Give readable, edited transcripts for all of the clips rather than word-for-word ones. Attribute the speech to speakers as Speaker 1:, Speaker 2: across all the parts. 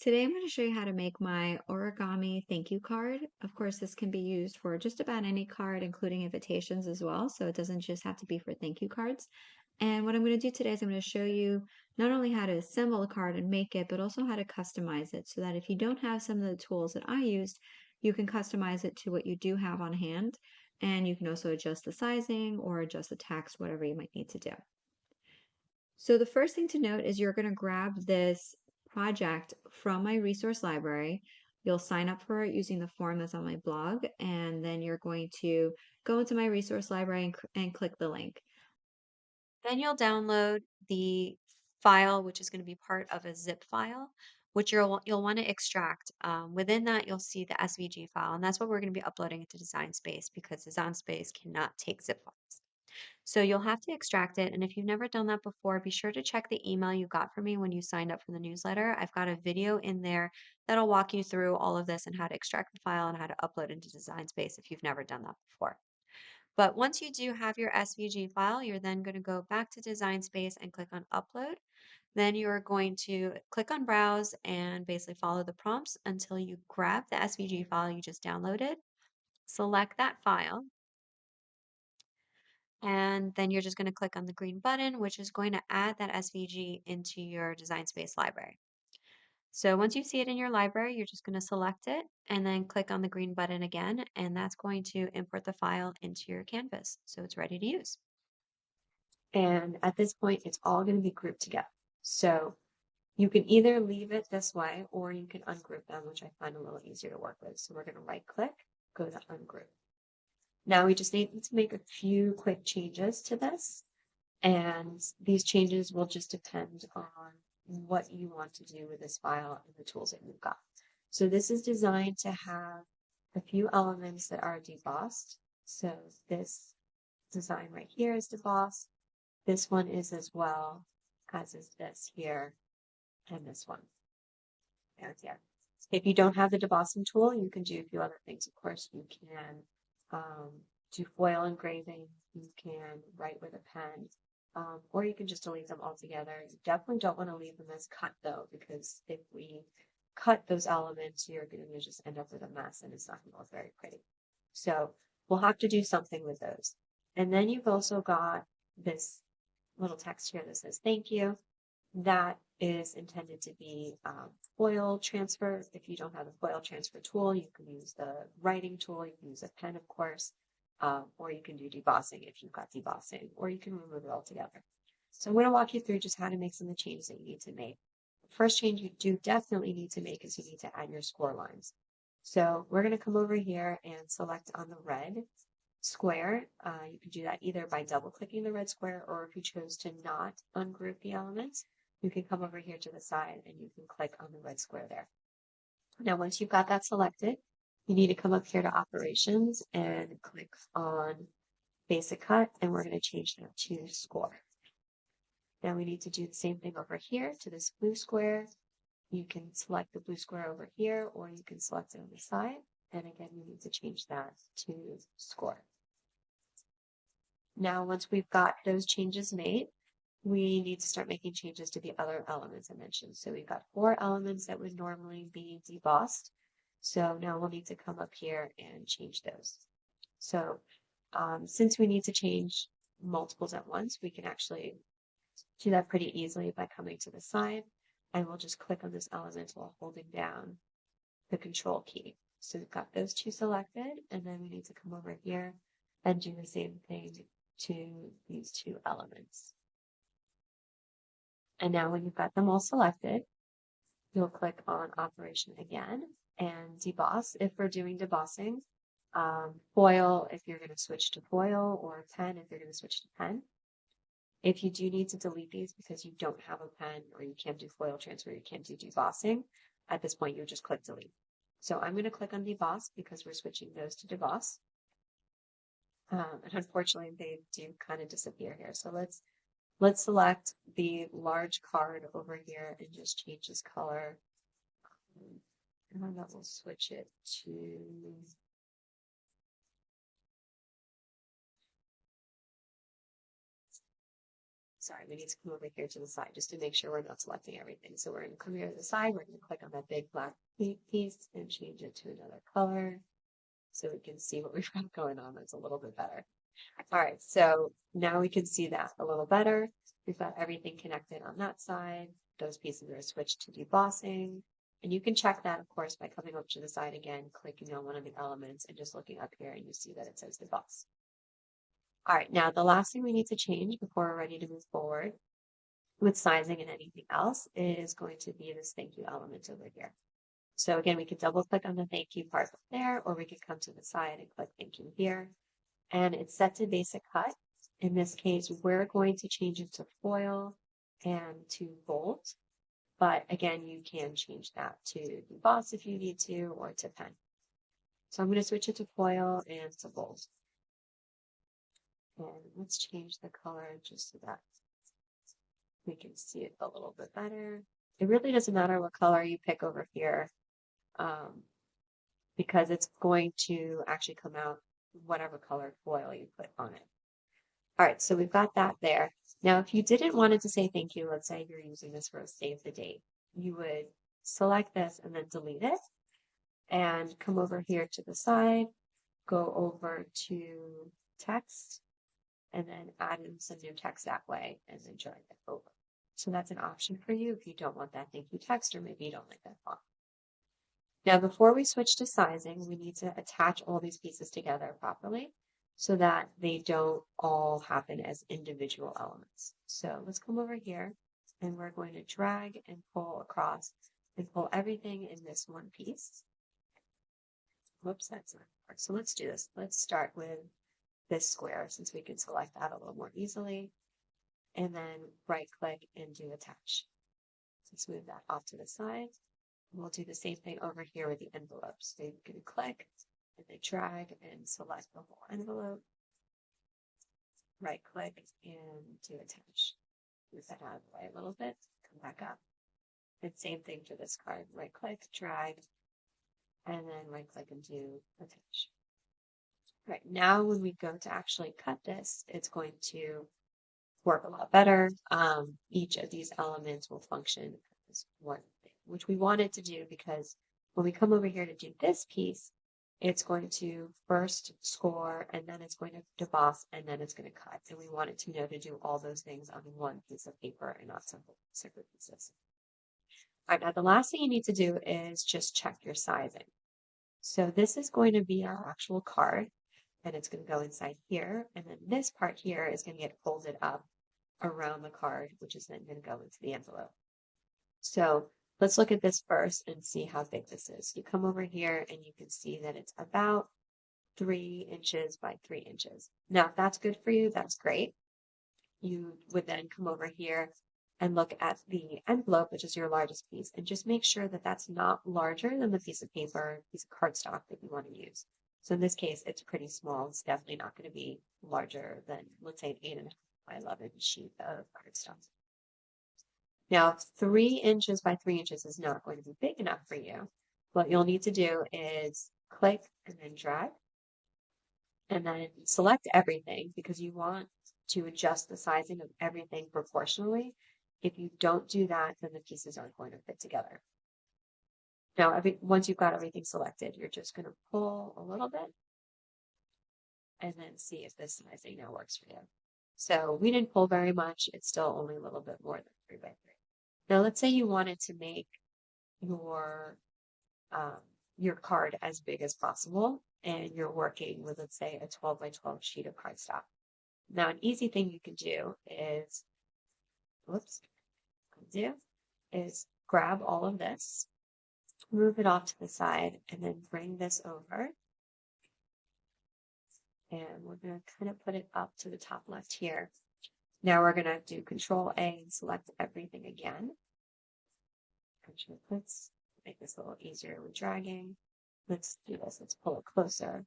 Speaker 1: Today I'm going to show you how to make my origami thank you card. Of course, this can be used for just about any card, including invitations as well, so it doesn't just have to be for thank you cards. And what I'm going to do today is I'm going to show you not only how to assemble a card and make it, but also how to customize it so that if you don't have some of the tools that I used, you can customize it to what you do have on hand. And you can also adjust the sizing or adjust the text, whatever you might need to do. So the first thing to note is you're going to grab this project from my resource library. You'll sign up for it using the form that's on my blog, and then you're going to go into my resource library and click the link. Then you'll download the file, which is going to be part of a zip file, which you'll want to extract. Within that, you'll see the SVG file, and that's what we're going to be uploading into Design Space because Design Space cannot take zip files. So you'll have to extract it. And if you've never done that before, be sure to check the email you got from me when you signed up for the newsletter. I've got a video in there that'll walk you through all of this and how to extract the file and how to upload into Design Space if you've never done that before. But once you do have your SVG file, you're then going to go back to Design Space and click on Upload. Then you're going to click on Browse and basically follow the prompts until you grab the SVG file you just downloaded, select that file, and then you're just going to click on the green button, which is going to add that SVG into your Design Space library. So once you see it in your library, you're just going to select it and then click on the green button again, and that's going to import the file into your canvas. So it's ready to use. And at this point, it's all going to be grouped together. So you can either leave it this way or you can ungroup them, which I find a little easier to work with. So we're going to right click, go to ungroup. Now we just need to make a few quick changes to this, and these changes will just depend on what you want to do with this file and the tools that you've got. So this is designed to have a few elements that are debossed. So this design right here is debossed. This one is as well, as is this here, and this one. And yeah. If you don't have the debossing tool, you can do a few other things. Of course, you can do foil engraving, you can write with a pen, or you can just delete them altogether. You definitely don't want to leave them as cut though, because if we cut those elements, you're going to just end up with a mess and it's not going to look very pretty. So we'll have to do something with those. And then you've also got this little text here that says thank you. That is intended to be foil transfer. If you don't have the foil transfer tool, you can use the writing tool. You can use a pen, of course, or you can do debossing if you've got debossing, or you can remove it altogether. So I'm going to walk you through just how to make some of the changes that you need to make. The first change you do definitely need to make is you need to add your score lines. So we're going to come over here and select on the red square. You can do that either by double clicking the red square, or if you chose to not ungroup the elements, you can come over here to the side and you can click on the red square there. Now, once you've got that selected, you need to come up here to operations and click on basic cut, and we're going to change that to score. Now we need to do the same thing over here to this blue square. You can select the blue square over here, or you can select it on the side. And again, we need to change that to score. Now, once we've got those changes made, we need to start making changes to the other elements I mentioned. So we've got 4 elements that would normally be debossed. So now we'll need to come up here and change those. So since we need to change multiples at once, we can actually do that pretty easily by coming to the side, and we'll just click on this element while holding down the control key. So we've got those 2 selected, and then we need to come over here and do the same thing to these 2 elements. And now when you've got them all selected, you'll click on operation again and deboss if we're doing debossing, foil if you're going to switch to foil, or pen if you're going to switch to pen. If you do need to delete these because you don't have a pen or you can't do foil transfer, you can't do debossing, at this point you just click delete. So I'm going to click on deboss because we're switching those to deboss. And unfortunately they do kind of disappear here. So let's select the large card over here and just change this color. And then we'll switch it to Sorry, we need to come over here to the side just to make sure we're not selecting everything. So we're going to come here to the side. We're going to click on that big black piece and change it to another color so we can see what we've got going on. That's a little bit better. All right, so now we can see that a little better. We've got everything connected on that side. Those pieces are switched to debossing. And you can check that, of course, by coming up to the side again, clicking on one of the elements, and just looking up here, and you see that it says deboss. All right, now the last thing we need to change before we're ready to move forward with sizing and anything else is going to be this thank you element over here. So again, we can double click on the thank you part up there, or we could come to the side and click thank you here. And it's set to basic cut. In this case, we're going to change it to foil and to bold. But again, you can change that to deboss if you need to, or to pen. So I'm going to switch it to foil and to bold. And let's change the color just so that we can see it a little bit better. It really doesn't matter what color you pick over here, because it's going to actually come out whatever colored foil you put on it. All right, so we've got that there. Now, if you didn't want it to say thank you, let's say you're using this for a save the date, you would select this and then delete it and come over here to the side, go over to text, and then add in some new text that way, and then drag it over. So that's an option for you if you don't want that thank you text, or maybe you don't like that font. Now, before we switch to sizing, we need to attach all these pieces together properly so that they don't all happen as individual elements. So let's come over here, and we're going to drag and pull across and pull everything in this one piece. Whoops, that's not hard. So let's do this. Let's start with this square, since we can select that a little more easily, and then right click and do attach. Let's move that off to the side. We'll do the same thing over here with the envelopes. So you can click and then drag and select the whole envelope, right click and do attach. Move that out of the way a little bit, come back up. And same thing for this card, right click, drag, and then right click and do attach. Right, now when we go to actually cut this, it's going to work a lot better. Each of these elements will function as one thing, which we want it to do, because when we come over here to do this piece, it's going to first score, and then it's going to deboss, and then it's going to cut. And we want it to know to do all those things on one piece of paper and not separate pieces. All right, now the last thing you need to do is just check your sizing. So this is going to be our actual card, and it's going to go inside here. And then this part here is going to get folded up around the card, which is then going to go into the envelope. So let's look at this first and see how big this is. You come over here and you can see that it's about 3 inches by 3 inches. Now, if that's good for you, that's great. You would then come over here and look at the envelope, which is your largest piece, and just make sure that that's not larger than the piece of paper, piece of cardstock that you want to use. So in this case, it's pretty small. It's definitely not going to be larger than, let's say, an 8.5 by 11 sheet of cardstock. Now, 3 inches by 3 inches is not going to be big enough for you. What you'll need to do is click and then drag, and then select everything, because you want to adjust the sizing of everything proportionally. If you don't do that, then the pieces aren't going to fit together. Now, once you've got everything selected, you're just going to pull a little bit and then see if this sizing now works for you. So we didn't pull very much. It's still only a little bit more than 3 by 3. Now, let's say you wanted to make your card as big as possible, and you're working with, let's say, a 12 by 12 sheet of cardstock. Now, an easy thing you can do is, grab all of this, move it off to the side, and then bring this over. And we're going to kind of put it up to the top left here. Now we're going to do Control A and select everything again. Let's make this a little easier with dragging. Let's do this. Let's pull it closer. I'm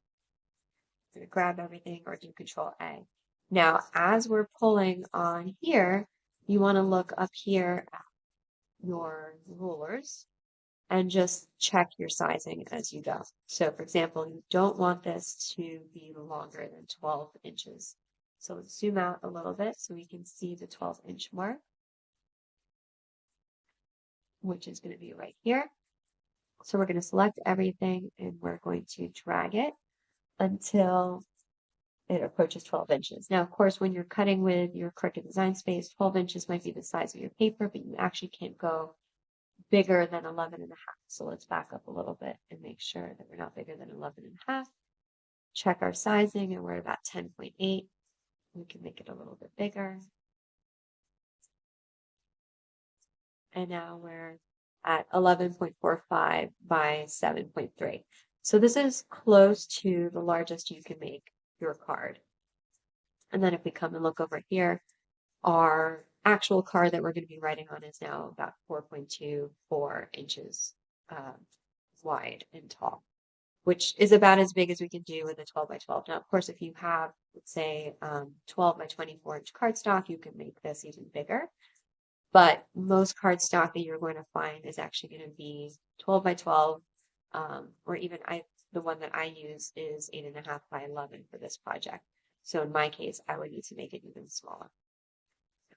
Speaker 1: going to grab everything or do Control A. Now, as we're pulling on here, you want to look up here at your rulers and just check your sizing as you go. So, for example, you don't want this to be longer than 12 inches. So let's zoom out a little bit so we can see the 12-inch mark, which is going to be right here. So we're going to select everything and we're going to drag it until it approaches 12 inches. Now, of course, when you're cutting with your Cricut Design Space, 12 inches might be the size of your paper, but you actually can't go bigger than 11 and a half. So let's back up a little bit and make sure that we're not bigger than 11 and a half. Check our sizing and we're at about 10.8. We can make it a little bit bigger. And now we're at 11.45 by 7.3. So this is close to the largest you can make your card. And then if we come and look over here, our actual card that we're going to be writing on is now about 4.24 inches wide and tall, which is about as big as we can do with a 12 by 12. Now, of course, if you have, let's say, 12 by 24 inch cardstock, you can make this even bigger. But most cardstock that you're going to find is actually going to be 12 by 12, or even the one that I use is 8.5 by 11 for this project. So in my case, I would need to make it even smaller.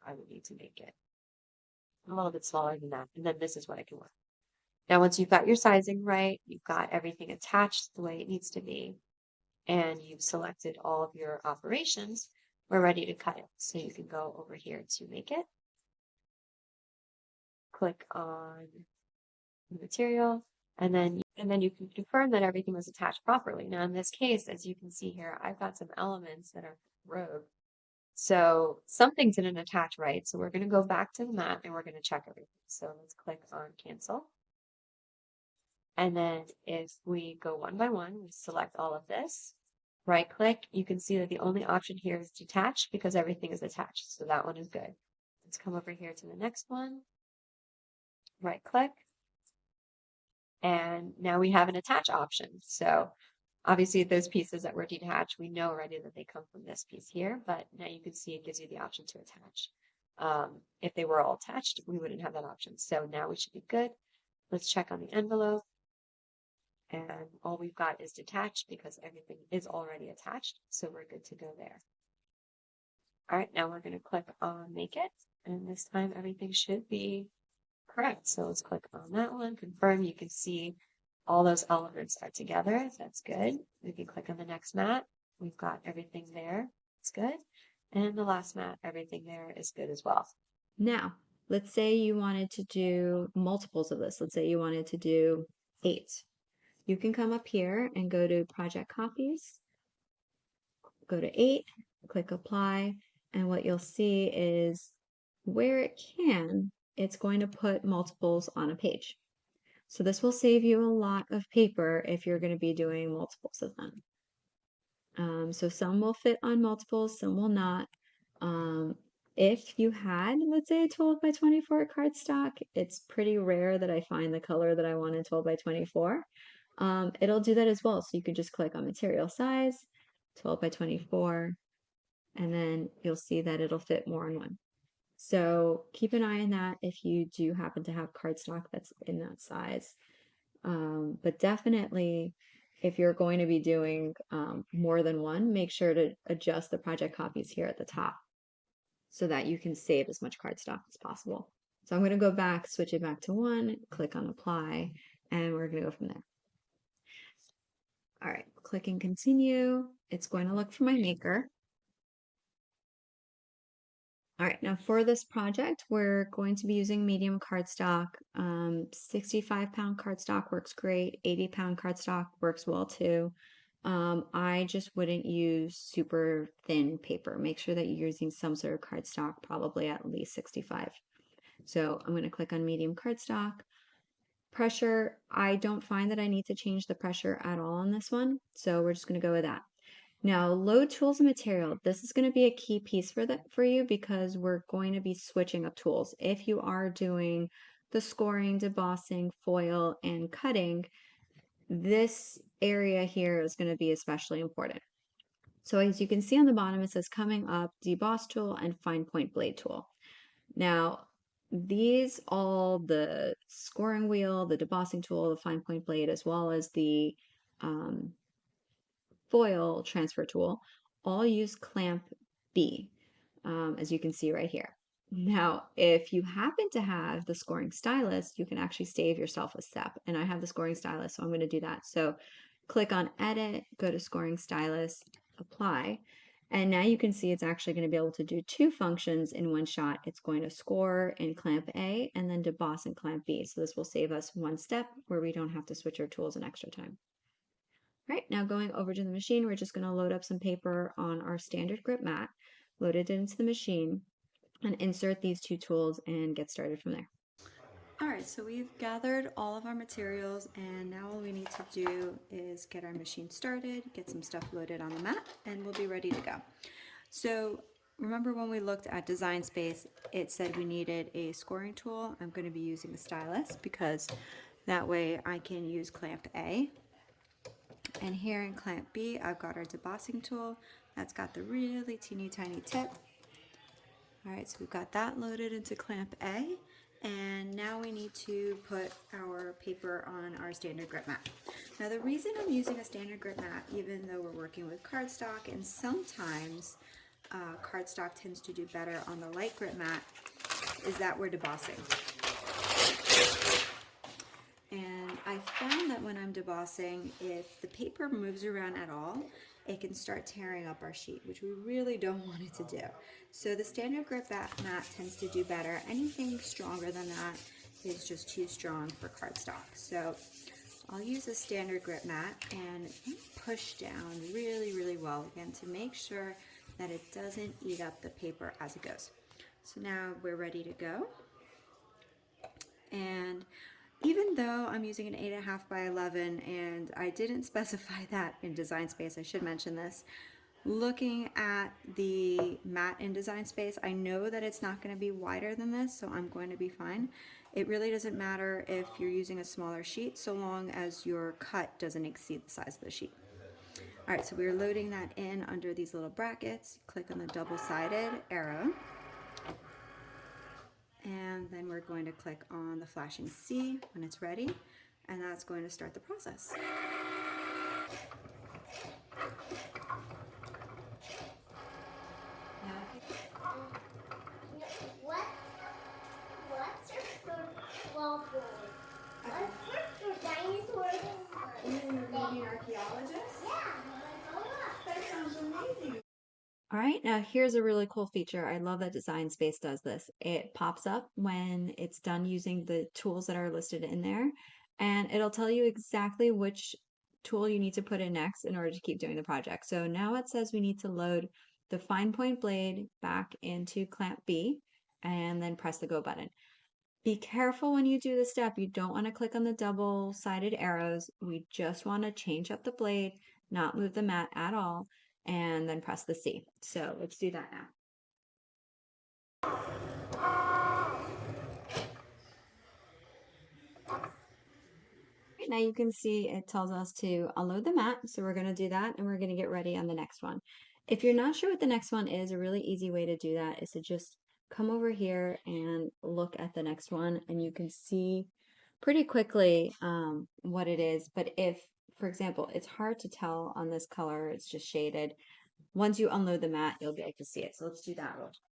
Speaker 1: I would need to make it a little bit smaller than that. And then this is what I can work. Now, once you've got your sizing right, you've got everything attached the way it needs to be, and you've selected all of your operations, we're ready to cut it. So you can go over here to make it. Click on the material, and then you can confirm that everything was attached properly. Now, in this case, as you can see here, I've got some elements that are rogue. So something didn't attach right. So we're going to go back to the mat and we're going to check everything. So let's click on cancel. And then if we go one by one, we select all of this, right click, you can see that the only option here is detach because everything is attached. So that one is good. Let's come over here to the next one, right click. And now we have an attach option. So obviously those pieces that were detached, we know already that they come from this piece here, but now you can see it gives you the option to attach. If they were all attached, we wouldn't have that option. So now we should be good. Let's check on the envelope. And all we've got is detached because everything is already attached. So we're good to go there. All right, now we're going to click on make it. And this time everything should be correct. So let's click on that one, confirm. You can see all those elements are together. That's good. We can click on the next mat. We've got everything there. It's good. And the last mat, everything there is good as well. Now, let's say you wanted to do multiples of this. Let's say you wanted to do 8. You can come up here and go to project copies, go to 8, click apply, and what you'll see is where it can, it's going to put multiples on a page. So this will save you a lot of paper if you're going to be doing multiples of them. So some will fit on multiples, some will not. If you had, let's say, a 12 by 24 cardstock, it's pretty rare that I find the color that I want in 12 by 24. It'll do that as well. So you could just click on material size, 12 by 24, and then you'll see that it'll fit more in one. So keep an eye on that if you do happen to have cardstock that's in that size. But definitely, if you're going to be doing more than one, make sure to adjust the project copies here at the top so that you can save as much cardstock as possible. So I'm going to go back, switch it back to 1, click on apply, and we're going to go from there. All right, clicking continue. It's going to look for my maker. All right, now for this project, we're going to be using medium cardstock. 65-pound cardstock works great. 80-pound cardstock works well too. I just wouldn't use super thin paper. Make sure that you're using some sort of cardstock, probably at least 65. So I'm going to click on medium cardstock. Pressure, I don't find that I need to change the pressure at all on this one, so we're just going to go with that. Now, load tools and material. This is going to be a key piece for you because we're going to be switching up tools. If you are doing the scoring, debossing, foil, and cutting, this area here is going to be especially important. So as you can see on the bottom, it says coming up, deboss tool and fine point blade tool. Now, these all the scoring wheel, the debossing tool, the fine point blade, as well as the foil transfer tool, all use clamp
Speaker 2: B, as you can see right here. Now, if you happen to have the scoring stylus, you can actually save yourself a step. And I have the scoring stylus, so I'm going to do that. So click on Edit, go to Scoring Stylus, Apply. And now you can see it's actually going to be able to do two functions in one shot. It's going to score in clamp A and then deboss in clamp B. So this will save us one step where we don't have to switch our tools an extra time. All right, now going over to the machine, we're just going to load up some paper on our standard grip mat, load it into the machine, and insert these two tools and get started from there.
Speaker 3: All right, so we've gathered all of our materials, and now all we need to do is get our machine started, get some stuff loaded on the mat, and we'll be ready to go. So remember when we looked at Design Space, it said we needed a scoring tool. I'm going to be using a stylus because that way I can use clamp A. And here in clamp B, I've got our debossing tool. That's got the really teeny tiny tip. All right, so we've got that loaded into clamp A, and now we need to put our paper on our standard grip mat. Now the reason I'm using a standard grip mat, even though we're working with cardstock, and sometimes cardstock tends to do better on the light grip mat, is that we're debossing. And I found that when I'm debossing, if the paper moves around at all, it can start tearing up our sheet, which we really don't want it to do. So the standard grip mat tends to do better. Anything stronger than that is just too strong for cardstock. So I'll use a standard grip mat and push down really, really well again to make sure that it doesn't eat up the paper as it goes. So now we're ready to go. And even though I'm using an 8.5 by 11 and I didn't specify that in Design Space, I should mention this. Looking at the mat in Design Space, I know that it's not going to be wider than this, so I'm going to be fine. It really doesn't matter if you're using a smaller sheet, so long as your cut doesn't exceed the size of the sheet. All right, so we're loading that in under these little brackets. Click on the double-sided arrow. And then we're going to click on the flashing C when it's ready, and that's going to start the process.
Speaker 4: What's your football board? What's your dinosaurs?
Speaker 3: Maybe archaeologist?
Speaker 4: Yeah,
Speaker 3: That sounds amazing.
Speaker 2: All right, now here's a really cool feature. I love that Design Space does this. It pops up when it's done using the tools that are listed in there, and it'll tell you exactly which tool you need to put in next in order to keep doing the project. So now it says we need to load the fine point blade back into clamp B and then press the go button. Be careful when you do this step. You don't want to click on the double-sided arrows. We just want to change up the blade, not move the mat at all, and then press the C. So let's do that now. Now you can see it tells us to unload the mat. So we're going to do that and we're going to get ready on the next one. If you're not sure what the next one is, a really easy way to do that is to just come over here and look at the next one, and you can see pretty quickly what it is. But if, for example, it's hard to tell on this color, it's just shaded. Once you unload the mat, you'll be able to see it. So let's do that real quick.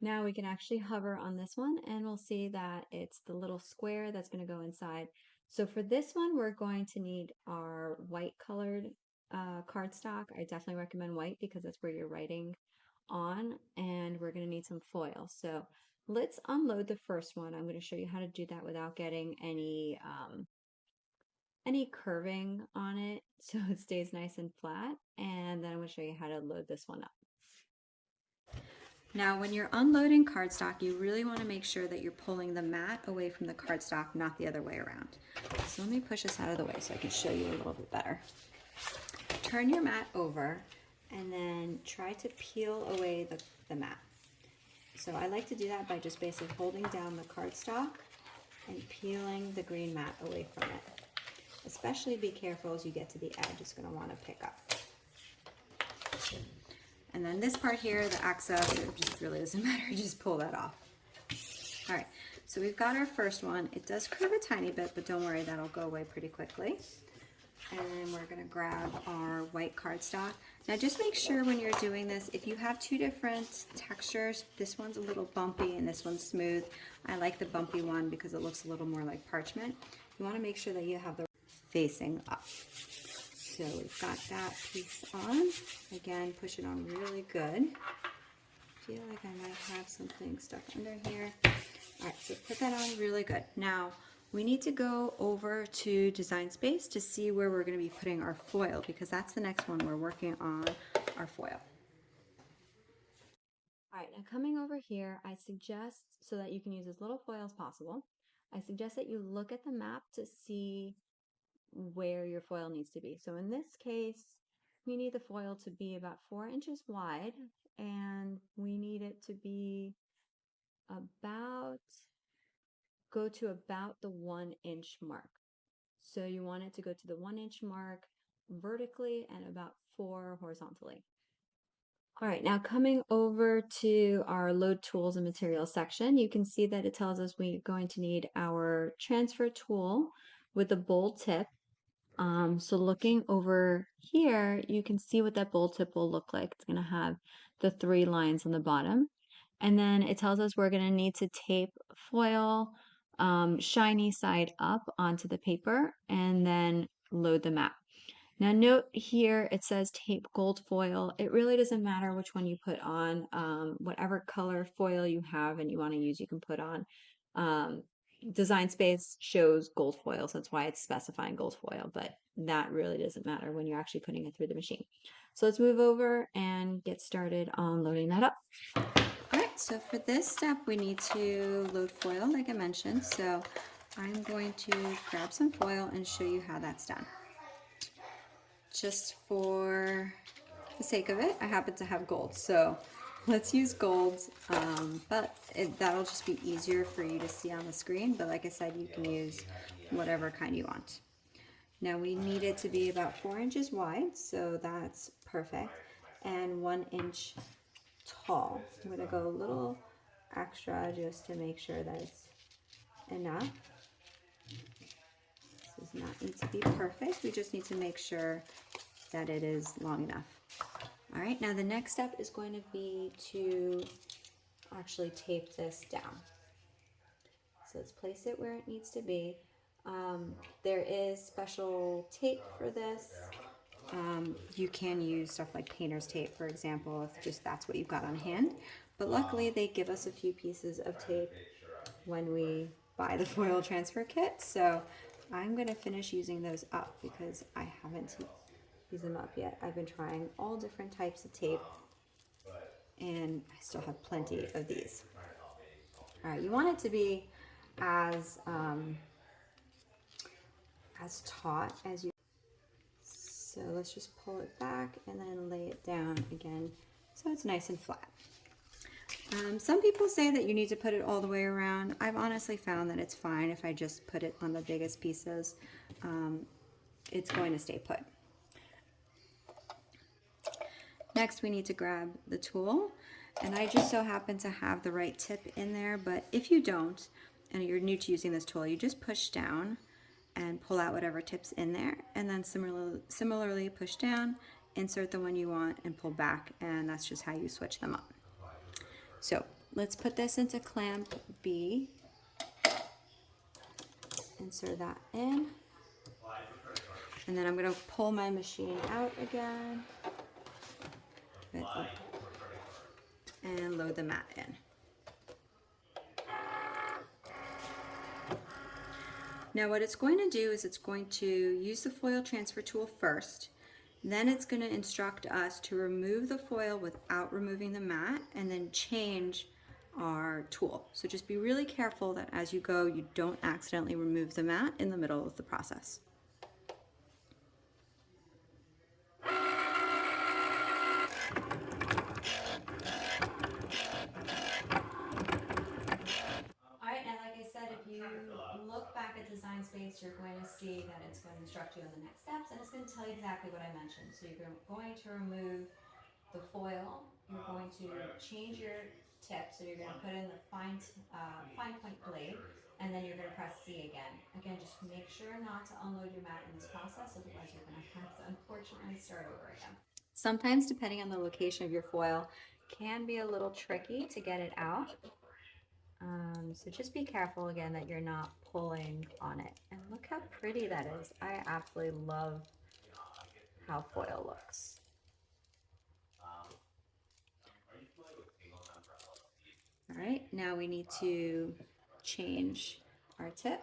Speaker 2: Now we can actually hover on this one and we'll see that it's the little square that's going to go inside. So for this one, we're going to need our white colored cardstock. I definitely recommend white because that's where you're writing on, and we're going to need some foil. So let's unload the first one. I'm going to show you how to do that without getting any curving on it so it stays nice and flat. And then I'm going to show you how to load this one up.
Speaker 3: Now, when you're unloading cardstock, you really want to make sure that you're pulling the mat away from the cardstock, not the other way around. So let me push this out of the way so I can show you a little bit better. Turn your mat over and then try to peel away the mat. So I like to do that by just basically holding down the cardstock and peeling the green mat away from it. Especially be careful as you get to the edge, it's going to want to pick up. And then this part here, the excess, it just really doesn't matter, just pull that off. All right, so we've got our first one. It does curve a tiny bit, but don't worry, that'll go away pretty quickly. And we're gonna grab our white cardstock. Now just make sure when you're doing this, if you have two different textures, this one's a little bumpy and this one's smooth. I like the bumpy one because it looks a little more like parchment. You wanna make sure that you have the facing up. So we've got that piece on. Again, push it on really good. I feel like I might have something stuck under here. All right, so put that on really good. Now, we need to go over to Design Space to see where we're going to be putting our foil, because that's the next one we're working on, our foil.
Speaker 2: All right, now coming over here, I suggest, so that you can use as little foil as possible, I suggest that you look at the map to see where your foil needs to be. So in this case, we need the foil to be about 4 inches wide, and we need it to be go to about the 1 inch mark. So you want it to go to the 1 inch mark vertically and about 4 horizontally. All right, now coming over to our load tools and materials section, you can see that it tells us we're going to need our transfer tool with a bold tip. So looking over here, you can see what that bold tip will look like. It's going to have the 3 lines on the bottom. And then it tells us we're going to need to tape foil shiny side up onto the paper and then load the map. Now note here it says tape gold foil. It really doesn't matter which one you put on. Whatever color foil you have and you want to use, you can put on. Design Space shows gold foil, so that's why it's specifying gold foil, but that really doesn't matter when you're actually putting it through the machine. So let's move over and get started on loading that up.
Speaker 3: All right, so for this step, we need to load foil, like I mentioned. So I'm going to grab some foil and show you how that's done. Just for the sake of it, I happen to have gold, so let's use gold, but that'll just be easier for you to see on the screen. But like I said, you can use whatever kind you want. Now we need it to be about 4 inches wide, so that's perfect, and 1 inch tall. I'm gonna go a little extra just to make sure that it's enough. This does not need to be perfect. We just need to make sure that it is long enough. All right, now the next step is going to be to actually tape this down. So let's place it where it needs to be. There is special tape for this. You can use stuff like painter's tape, for example, if just that's what you've got on hand. But luckily they give us a few pieces of tape when we buy the foil transfer kit. So I'm gonna finish using those up because I haven't used them up yet. I've been trying all different types of tape and I still have plenty of these. All right, you want it to be as taut as you. So let's just pull it back and then lay it down again so it's nice and flat. Some people say that you need to put it all the way around. I've honestly found that it's fine if I just put it on the biggest pieces. It's going to stay put. Next, we need to grab the tool, and I just so happen to have the right tip in there, but if you don't, and you're new to using this tool, you just push down and pull out whatever tip's in there, and then similarly push down, insert the one you want, and pull back, and that's just how you switch them up. So let's put this into clamp B, insert that in, and then I'm going to pull my machine out again and load the mat in. Now what it's going to do is it's going to use the foil transfer tool first, then it's going to instruct us to remove the foil without removing the mat and then change our tool. So just be really careful that as you go you don't accidentally remove the mat in the middle of the process.
Speaker 2: Alright, and like I said, if you look back at Design Space, you're going to see that it's going to instruct you on the next steps, and it's going to tell you exactly what I mentioned. So you're going to remove the foil, you're going to change your tip. So you're going to put in the fine point blade, and then you're going to press C again. Again, just make sure not to unload your mat in this process, otherwise you're going to have to unfortunately start over again. Sometimes, depending on the location of your foil, can be a little tricky to get it out. So just be careful again that you're not pulling on it. And look how pretty that is. I absolutely love how foil looks. All right, now we need to change our tip.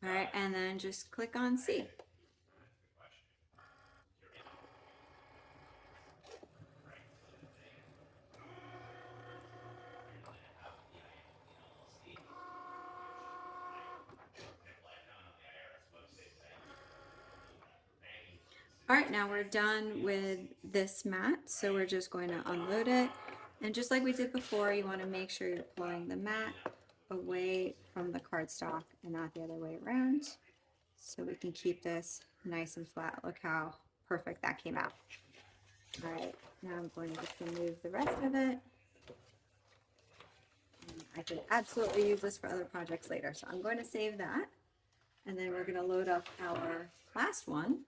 Speaker 2: All right, and then just click on C. All right, now we're done with this mat, so we're just going to unload it. And just like we did before, you want to make sure you're pulling the mat away from the cardstock and not the other way around, so we can keep this nice and flat. Look how perfect that came out. All right, now I'm going to just remove the rest of it. I could absolutely use this for other projects later, so I'm going to save that. And then we're going to load up our last one.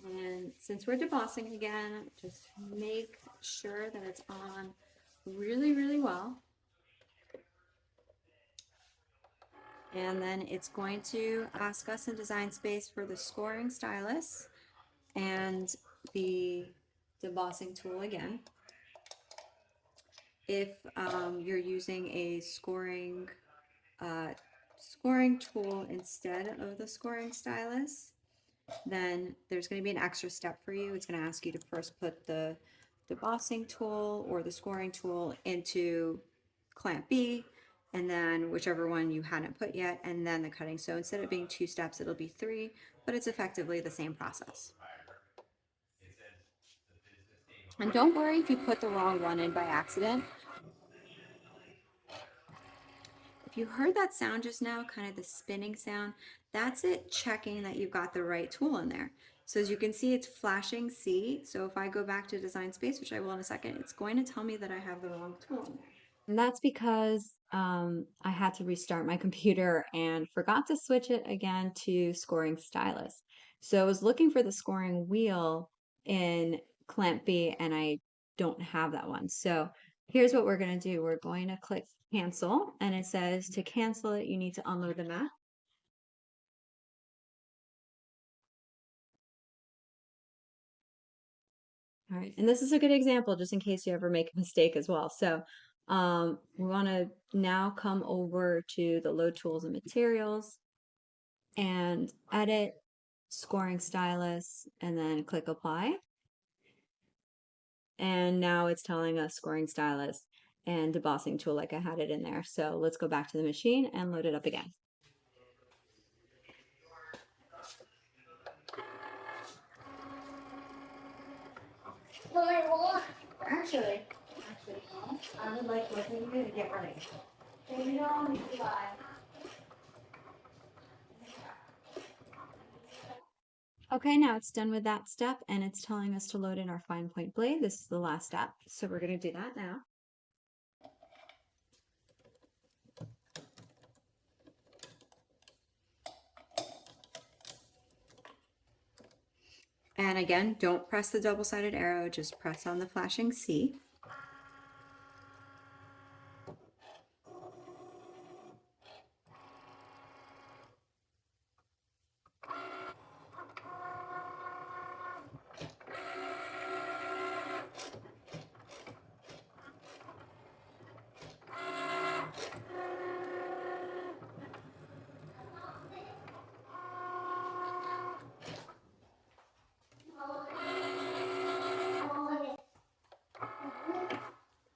Speaker 2: And since we're debossing again, just make sure that it's on really, really well. And then it's going to ask us in Design Space for the scoring stylus and the debossing tool again. If you're using a scoring tool instead of the scoring stylus, then there's going to be an extra step for you. It's going to ask you to first put the debossing tool or the scoring tool into clamp B, and then whichever one you hadn't put yet, and then the cutting. So instead of being 2 steps, it'll be 3, but it's effectively the same process. And don't worry if you put the wrong one in by accident. If you heard that sound just now, kind of the spinning sound, that's it checking that you've got the right tool in there. So as you can see, it's flashing C. So if I go back to Design Space, which I will in a second, it's going to tell me that I have the wrong tool in there. And that's because I had to restart my computer and forgot to switch it again to scoring stylus. So I was looking for the scoring wheel in Clamp B, and I don't have that one. So here's what we're going to do. We're going to click cancel, and it says to cancel it, you need to unload the mat. All right, and this is a good example just in case you ever make a mistake as well. So we want to now come over to the load tools and materials and edit scoring stylus and then click apply. And now it's telling us scoring stylus and debossing tool like I had it in there. So let's go back to the machine and load it up again. Actually, I would like working with you to get ready. Okay, now it's done with that step, and it's telling us to load in our fine point blade. This is the last step, so we're going to do that now. And again, don't press the double-sided arrow, just press on the flashing C.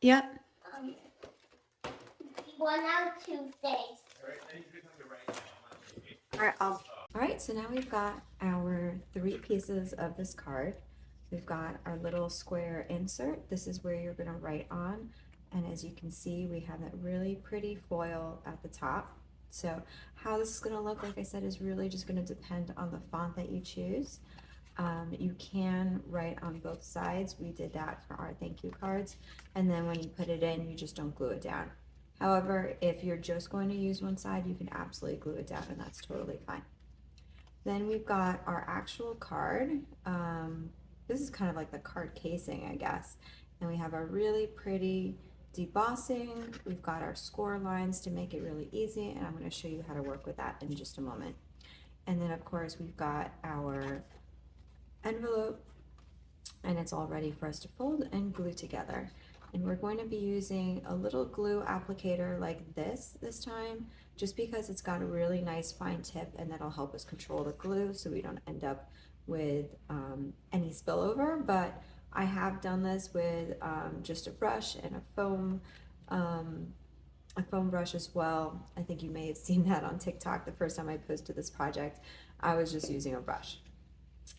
Speaker 2: Yep.
Speaker 4: 1 out of Tuesdays.
Speaker 2: All right, so now we've got our 3 pieces of this card. We've got our little square insert. This is where you're going to write on,
Speaker 3: And as you can see, we have that really pretty foil at the top. So how this is going to look, like I said, is really just going to depend on the font that you choose. You can write on both sides. We did that for our thank you cards. And then when you put it in, you just don't glue it down. However, if you're just going to use one side, you can absolutely glue it down, and that's totally fine. Then we've got our actual card. This is kind of like the card casing, I guess. And we have a really pretty debossing. We've got our score lines to make it really easy, and I'm going to show you how to work with that in just a moment. And then of course we've got our envelope, and it's all ready for us to fold and glue together. And we're going to be using a little glue applicator like this time, just because it's got a really nice fine tip, and that'll help us control the glue so we don't end up with any spillover. But I have done this with just a brush and a foam brush as well. I think you may have seen that on TikTok the first time I posted this project. I was just using a brush.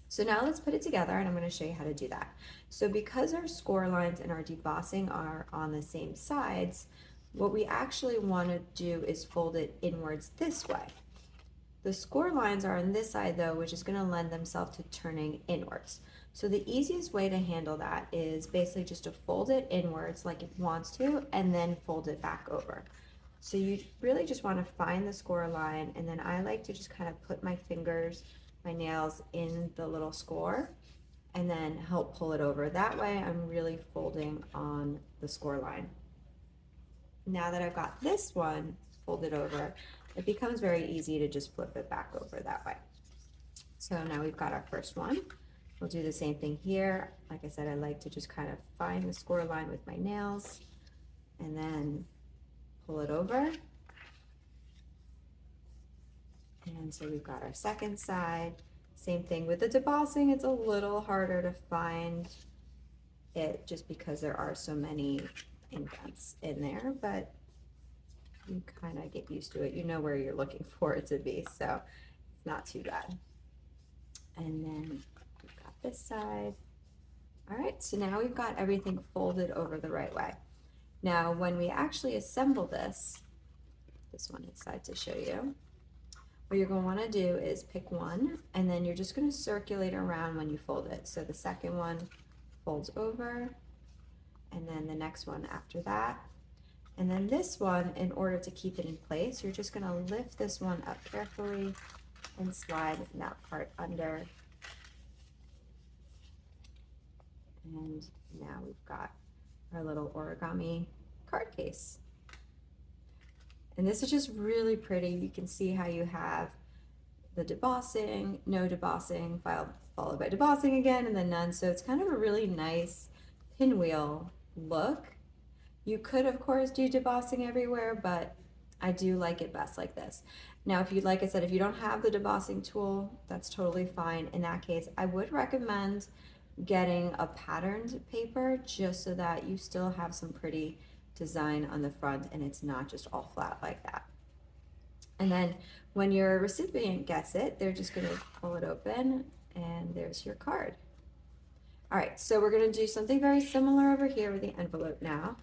Speaker 3: So now let's put it together, and I'm going to show you how to do that. So because our score lines and our debossing are on the same sides, what we actually want to do is fold it inwards this way. The score lines are on this side though, which is going to lend themselves to turning inwards. So the easiest way to handle that is basically just to fold it inwards like it wants to, and then fold it back over. So you really just want to find the score line, and then I like to just kind of put my fingers, my nails in the little score, and then help pull it over. That way I'm really folding on the score line. Now that I've got this one folded over, it becomes very easy to just flip it back over that way. So now we've got our first one. We'll do the same thing here. Like I said, I like to just kind of find the score line with my nails and then pull it over. And so we've got our second side. Same thing with the debossing. It's a little harder to find it just because there are so many indents in there, but you kind of get used to it. You know where you're looking for it to be, so it's not too bad. And then we've got this side. All right, so now we've got everything folded over the right way. Now, when we actually assemble this one inside to show you, what you're going to want to do is pick one, and then you're just going to circulate around when you fold it. So the second one folds over, and then the next one after that. And then this one, in order to keep it in place, you're just going to lift this one up carefully and slide that part under. And now we've got our little origami card case. And this is just really pretty. You can see how you have the debossing, no debossing, followed by debossing again, and then none. So it's kind of a really nice pinwheel look. You could, of course, do debossing everywhere, but I do like it best like this. Now, if you, like I said, if you don't have the debossing tool, that's totally fine. In that case, I would recommend getting a patterned paper just so that you still have some pretty design on the front and it's not just all flat like that. And then when your recipient gets it, they're just going to pull it open, and there's your card. All right, so we're going to do something very similar over here with the envelope now.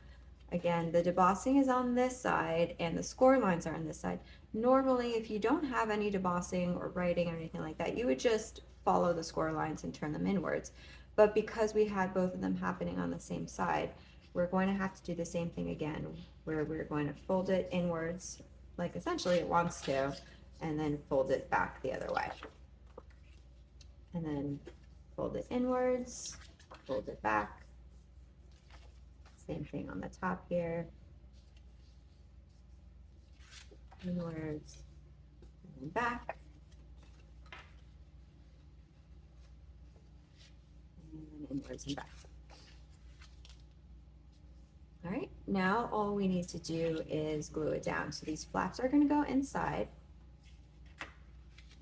Speaker 3: Again, the debossing is on this side and the score lines are on this side. Normally, if you don't have any debossing or writing or anything like that, you would just follow the score lines and turn them inwards. But because we had both of them happening on the same side, we're going to have to do the same thing again, where we're going to fold it inwards, like essentially it wants to, and then fold it back the other way. And then fold it inwards, fold it back. Same thing on the top here. Inwards and then back. And then inwards and back. All right, now all we need to do is glue it down. So these flaps are going to go inside,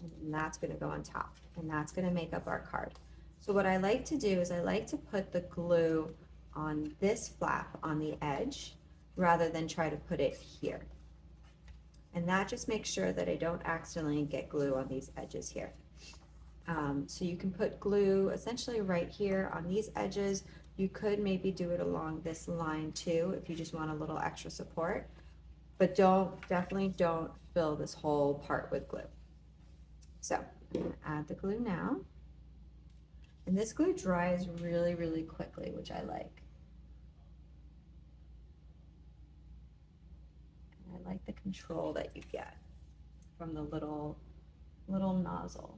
Speaker 3: and that's going to go on top, and that's going to make up our card. So what I like to do is I like to put the glue on this flap on the edge rather than try to put it here. And that just makes sure that I don't accidentally get glue on these edges here. So you can put glue essentially right here on these edges. You could maybe do it along this line too if you just want a little extra support, but definitely don't fill this whole part with glue. So I'm gonna add the glue now. And this glue dries really, really quickly, which I like. And I like the control that you get from the little nozzle.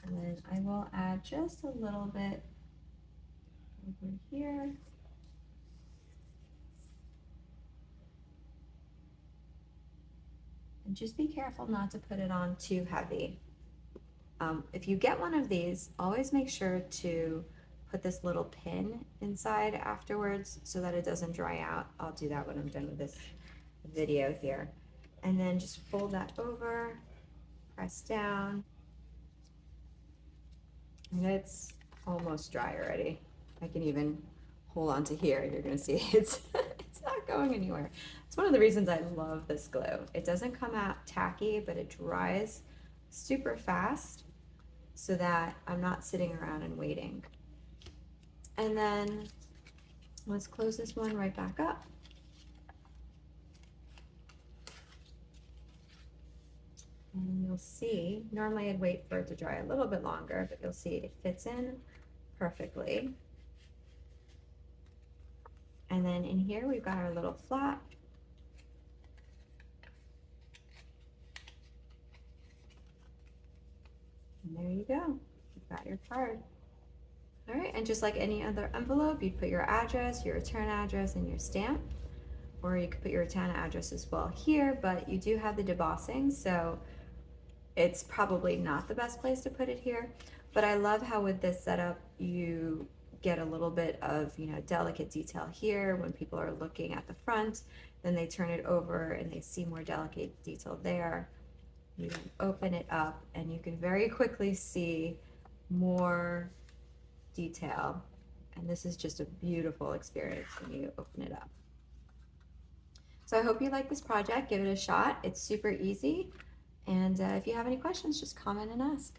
Speaker 3: And then I will add just a little bit over here. And just be careful not to put it on too heavy. If you get one of these, always make sure to put this little pin inside afterwards so that it doesn't dry out. I'll do that when I'm done with this video here. And then just fold that over, press down. And it's almost dry already. I can even hold on to here. You're gonna see it's not going anywhere. It's one of the reasons I love this glue. It doesn't come out tacky, but it dries super fast so that I'm not sitting around and waiting. And then let's close this one right back up. And you'll see, normally I'd wait for it to dry a little bit longer, but you'll see it fits in perfectly. And then in here we've got our little flap. And there you go, you've got your card. All right, and just like any other envelope, you'd put your address, your return address, and your stamp. Or you could put your return address as well here, but you do have the debossing, so it's probably not the best place to put it here. But I love how with this setup, you get a little bit of, delicate detail here. When people are looking at the front, then they turn it over and they see more delicate detail there. You open it up and you can very quickly see more detail. And this is just a beautiful experience when you open it up. So I hope you like this project. Give it a shot. It's super easy. And if you have any questions, just comment and ask.